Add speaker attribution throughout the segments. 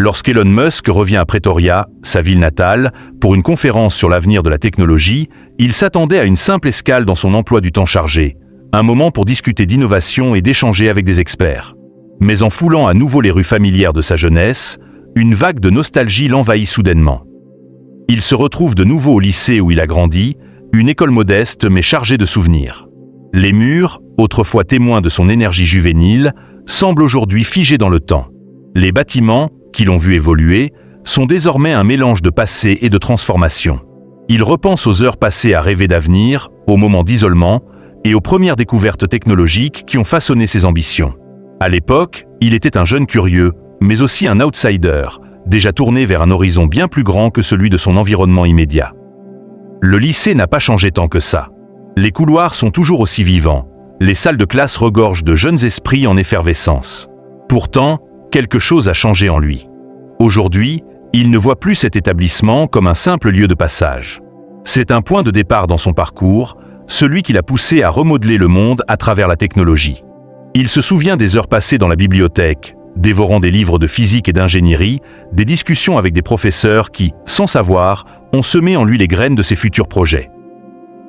Speaker 1: Lorsqu'Elon Musk revient à Pretoria, sa ville natale, pour une conférence sur l'avenir de la technologie, il s'attendait à une simple escale dans son emploi du temps chargé, un moment pour discuter d'innovation et d'échanger avec des experts. Mais en foulant à nouveau les rues familières de sa jeunesse, une vague de nostalgie l'envahit soudainement. Il se retrouve de nouveau au lycée où il a grandi, une école modeste mais chargée de souvenirs. Les murs, autrefois témoins de son énergie juvénile, semblent aujourd'hui figés dans le temps. Les bâtiments, qui l'ont vu évoluer, sont désormais un mélange de passé et de transformation. Il repense aux heures passées à rêver d'avenir, aux moments d'isolement et aux premières découvertes technologiques qui ont façonné ses ambitions. À l'époque, il était un jeune curieux, mais aussi un outsider, déjà tourné vers un horizon bien plus grand que celui de son environnement immédiat. Le lycée n'a pas changé tant que ça. Les couloirs sont toujours aussi vivants, les salles de classe regorgent de jeunes esprits en effervescence. Pourtant, quelque chose a changé en lui. Aujourd'hui, il ne voit plus cet établissement comme un simple lieu de passage. C'est un point de départ dans son parcours, celui qui l'a poussé à remodeler le monde à travers la technologie. Il se souvient des heures passées dans la bibliothèque, dévorant des livres de physique et d'ingénierie, des discussions avec des professeurs qui, sans savoir, ont semé en lui les graines de ses futurs projets.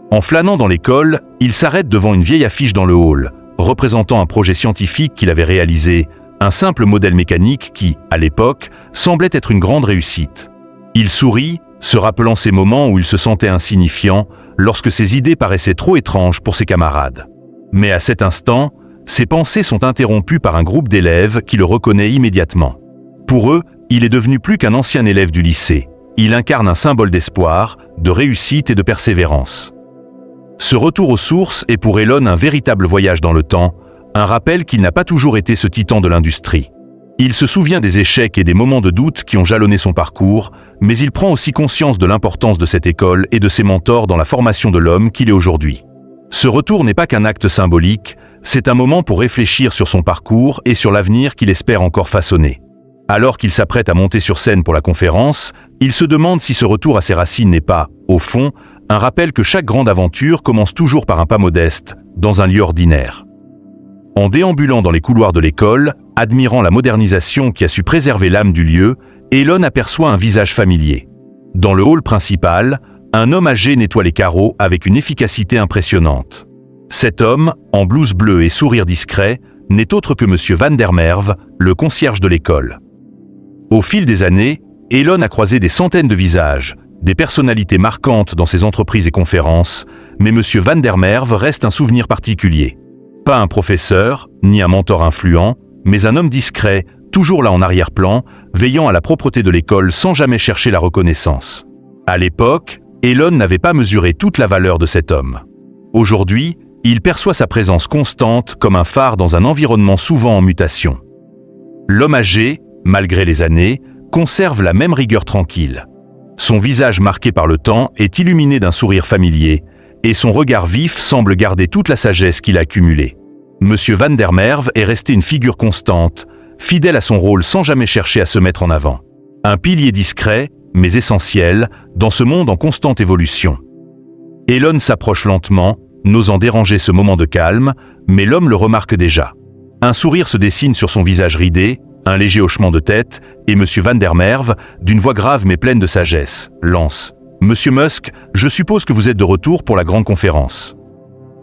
Speaker 1: En flânant dans l'école, il s'arrête devant une vieille affiche dans le hall, représentant un projet scientifique qu'il avait réalisé, un simple modèle mécanique qui, à l'époque, semblait être une grande réussite. Il sourit, se rappelant ces moments où il se sentait insignifiant, lorsque ses idées paraissaient trop étranges pour ses camarades. Mais à cet instant, ses pensées sont interrompues par un groupe d'élèves qui le reconnaît immédiatement. Pour eux, il est devenu plus qu'un ancien élève du lycée. Il incarne un symbole d'espoir, de réussite et de persévérance. Ce retour aux sources est pour Elon un véritable voyage dans le temps, un rappel qu'il n'a pas toujours été ce titan de l'industrie. Il se souvient des échecs et des moments de doute qui ont jalonné son parcours, mais il prend aussi conscience de l'importance de cette école et de ses mentors dans la formation de l'homme qu'il est aujourd'hui. Ce retour n'est pas qu'un acte symbolique, c'est un moment pour réfléchir sur son parcours et sur l'avenir qu'il espère encore façonner. Alors qu'il s'apprête à monter sur scène pour la conférence, il se demande si ce retour à ses racines n'est pas, au fond, un rappel que chaque grande aventure commence toujours par un pas modeste, dans un lieu ordinaire. En déambulant dans les couloirs de l'école, admirant la modernisation qui a su préserver l'âme du lieu, Elon aperçoit un visage familier. Dans le hall principal, un homme âgé nettoie les carreaux avec une efficacité impressionnante. Cet homme, en blouse bleue et sourire discret, n'est autre que M. Van der Merwe, le concierge de l'école. Au fil des années, Elon a croisé des centaines de visages, des personnalités marquantes dans ses entreprises et conférences, mais M. Van der Merwe reste un souvenir particulier. Pas un professeur, ni un mentor influent, mais un homme discret, toujours là en arrière-plan, veillant à la propreté de l'école sans jamais chercher la reconnaissance. À l'époque, Elon n'avait pas mesuré toute la valeur de cet homme. Aujourd'hui, il perçoit sa présence constante comme un phare dans un environnement souvent en mutation. L'homme âgé, malgré les années, conserve la même rigueur tranquille. Son visage marqué par le temps est illuminé d'un sourire familier, et son regard vif semble garder toute la sagesse qu'il a accumulée. Monsieur Van der Merwe est resté une figure constante, fidèle à son rôle sans jamais chercher à se mettre en avant. Un pilier discret, mais essentiel, dans ce monde en constante évolution. Elon s'approche lentement, n'osant déranger ce moment de calme, mais l'homme le remarque déjà. Un sourire se dessine sur son visage ridé, un léger hochement de tête, et Monsieur Van der Merwe, d'une voix grave mais pleine de sagesse, lance « Monsieur Musk, je suppose que vous êtes de retour pour la grande conférence. »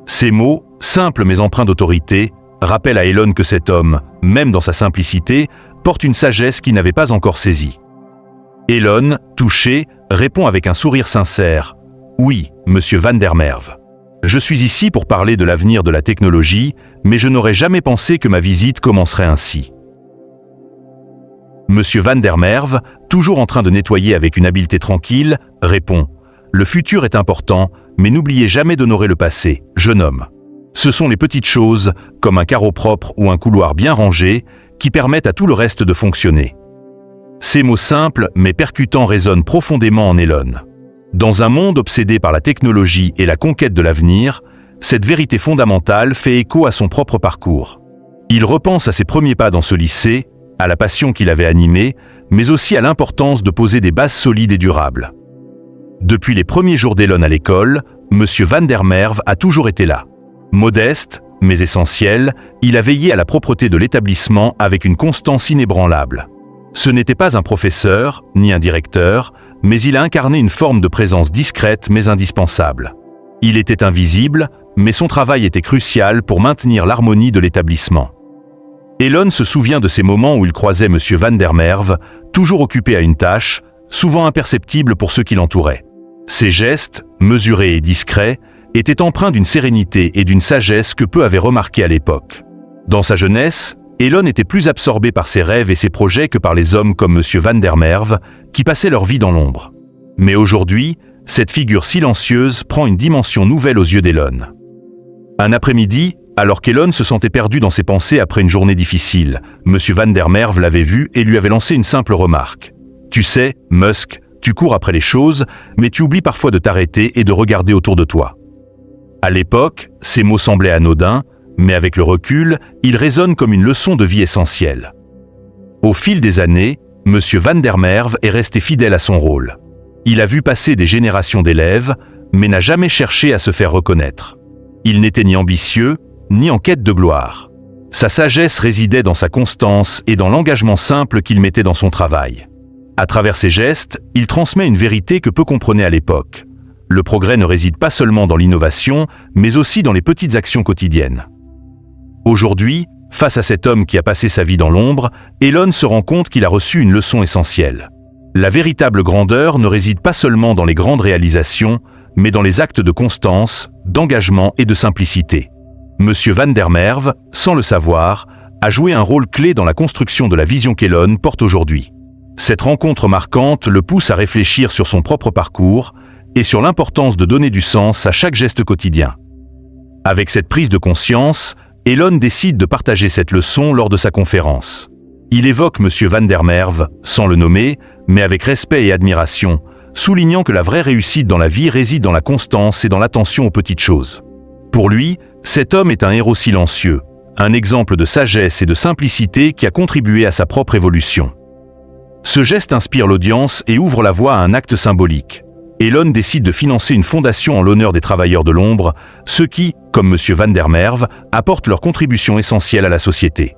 Speaker 1: Ces mots, simples mais empreints d'autorité, rappellent à Elon que cet homme, même dans sa simplicité, porte une sagesse qu'il n'avait pas encore saisie. Elon, touché, répond avec un sourire sincère « Oui, Monsieur Van der Merwe. Je suis ici pour parler de l'avenir de la technologie, mais je n'aurais jamais pensé que ma visite commencerait ainsi. » Monsieur Van der Merwe, toujours en train de nettoyer avec une habileté tranquille, répond « Le futur est important, mais n'oubliez jamais d'honorer le passé, jeune homme. Ce sont les petites choses, comme un carreau propre ou un couloir bien rangé, qui permettent à tout le reste de fonctionner. » Ces mots simples mais percutants résonnent profondément en Elon. Dans un monde obsédé par la technologie et la conquête de l'avenir, cette vérité fondamentale fait écho à son propre parcours. Il repense à ses premiers pas dans ce lycée, à la passion qui l'avait animé, mais aussi à l'importance de poser des bases solides et durables. Depuis les premiers jours d'Elon à l'école, Monsieur Van der Merwe a toujours été là. Modeste, mais essentiel, il a veillé à la propreté de l'établissement avec une constance inébranlable. Ce n'était pas un professeur, ni un directeur, mais il a incarné une forme de présence discrète mais indispensable. Il était invisible, mais son travail était crucial pour maintenir l'harmonie de l'établissement. Elon se souvient de ces moments où il croisait M. Van der Merwe, toujours occupé à une tâche, souvent imperceptible pour ceux qui l'entouraient. Ses gestes, mesurés et discrets, étaient empreints d'une sérénité et d'une sagesse que peu avaient remarqué à l'époque. Dans sa jeunesse, Elon était plus absorbé par ses rêves et ses projets que par les hommes comme M. Van der Merwe, qui passaient leur vie dans l'ombre. Mais aujourd'hui, cette figure silencieuse prend une dimension nouvelle aux yeux d'Elon. Un après-midi, alors qu'Elon se sentait perdu dans ses pensées après une journée difficile, M. Van der Merwe l'avait vu et lui avait lancé une simple remarque. « Tu sais, Musk, tu cours après les choses, mais tu oublies parfois de t'arrêter et de regarder autour de toi. » À l'époque, ces mots semblaient anodins, mais avec le recul, ils résonnent comme une leçon de vie essentielle. Au fil des années, M. Van der Merwe est resté fidèle à son rôle. Il a vu passer des générations d'élèves, mais n'a jamais cherché à se faire reconnaître. Il n'était ni ambitieux, ni en quête de gloire. Sa sagesse résidait dans sa constance et dans l'engagement simple qu'il mettait dans son travail. À travers ses gestes, il transmet une vérité que peu comprenaient à l'époque. Le progrès ne réside pas seulement dans l'innovation, mais aussi dans les petites actions quotidiennes. Aujourd'hui, face à cet homme qui a passé sa vie dans l'ombre, Elon se rend compte qu'il a reçu une leçon essentielle. La véritable grandeur ne réside pas seulement dans les grandes réalisations, mais dans les actes de constance, d'engagement et de simplicité. M. Van der Merwe, sans le savoir, a joué un rôle clé dans la construction de la vision qu'Elon porte aujourd'hui. Cette rencontre marquante le pousse à réfléchir sur son propre parcours et sur l'importance de donner du sens à chaque geste quotidien. Avec cette prise de conscience, Elon décide de partager cette leçon lors de sa conférence. Il évoque M. Van der Merwe, sans le nommer, mais avec respect et admiration, soulignant que la vraie réussite dans la vie réside dans la constance et dans l'attention aux petites choses. Pour lui, cet homme est un héros silencieux, un exemple de sagesse et de simplicité qui a contribué à sa propre évolution. Ce geste inspire l'audience et ouvre la voie à un acte symbolique. Elon décide de financer une fondation en l'honneur des travailleurs de l'ombre, ceux qui, comme M. Van der Merwe, apportent leur contribution essentielle à la société.